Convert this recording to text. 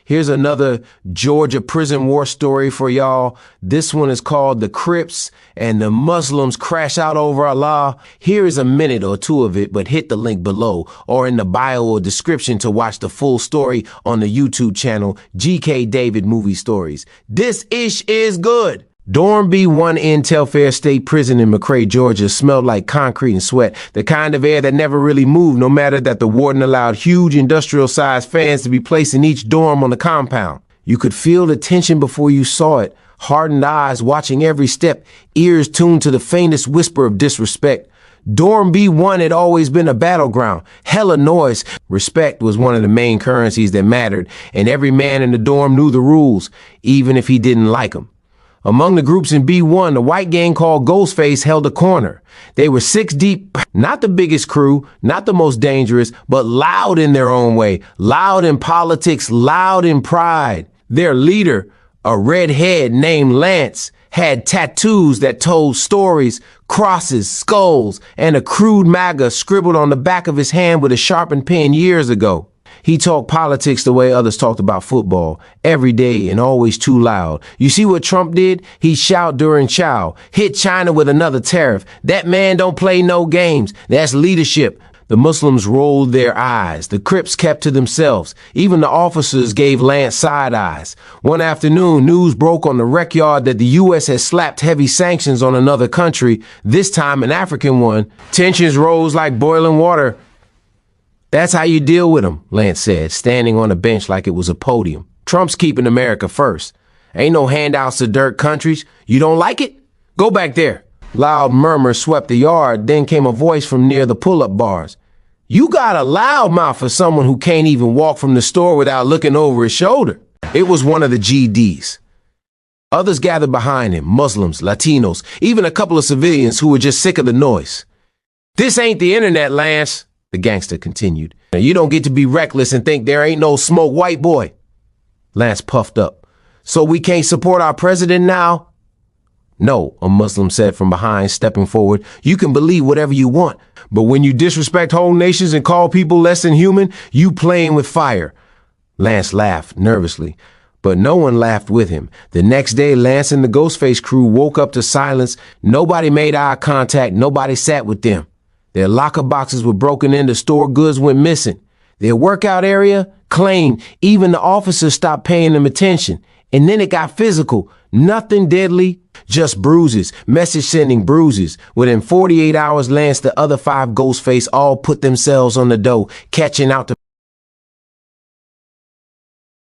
Here's another Georgia prison war story for y'all. This one is called The Crips and the Muslims Crash Out Over Allah. Here is a minute or two of it, but hit the link below or in the bio or description to watch the full story on the YouTube channel GK David Movie Stories. This ish is good. Dorm B1 in Telfair State Prison in McRae, Georgia smelled like concrete and sweat, the kind of air that never really moved, no matter that the warden allowed huge industrial-sized fans to be placed in each dorm on the compound. You could feel the tension before you saw it, hardened eyes watching every step, ears tuned to the faintest whisper of disrespect. Dorm B1 had always been a battleground, hella noise. Respect was one of the main currencies that mattered, and every man in the dorm knew the rules, even if he didn't like them. Among the groups in B1, the white gang called Ghostface held a corner. They were 6 deep, not the biggest crew, not the most dangerous, but loud in their own way, loud in politics, loud in pride. Their leader, a redhead named Lance, had tattoos that told stories, crosses, skulls, and a crude MAGA scribbled on the back of his hand with a sharpened pen years ago. He talked politics the way others talked about football, every day and always too loud. You see what Trump did? He shout during chow, hit China with another tariff. That man don't play no games. That's leadership. The Muslims rolled their eyes. The Crips kept to themselves. Even the officers gave Lance side eyes. One afternoon, news broke on the rec yard that the U.S. has slapped heavy sanctions on another country, this time an African one. Tensions rose like boiling water. That's how you deal with them, Lance said, standing on a bench like it was a podium. Trump's keeping America first. Ain't no handouts to dirt countries. You don't like it? Go back there. Loud murmurs swept the yard, then came a voice from near the pull-up bars. You got a loud mouth for someone who can't even walk from the store without looking over his shoulder. It was one of the GDs. Others gathered behind him, Muslims, Latinos, even a couple of civilians who were just sick of the noise. This ain't the internet, Lance, the gangster continued. You don't get to be reckless and think there ain't no smoke, white boy. Lance puffed up. So we can't support our president now? No, a Muslim said from behind, stepping forward. You can believe whatever you want, but when you disrespect whole nations and call people less than human, you playing with fire. Lance laughed nervously, but no one laughed with him. The next day, Lance and the Ghostface crew woke up to silence. Nobody made eye contact. Nobody sat with them. Their locker boxes were broken in, the store goods went missing. Their workout area claimed. Even the officers stopped paying them attention. And then it got physical. Nothing deadly, just bruises, message sending bruises. Within 48 hours, Lance, the other 5 Ghostface all put themselves on the dough, catching out to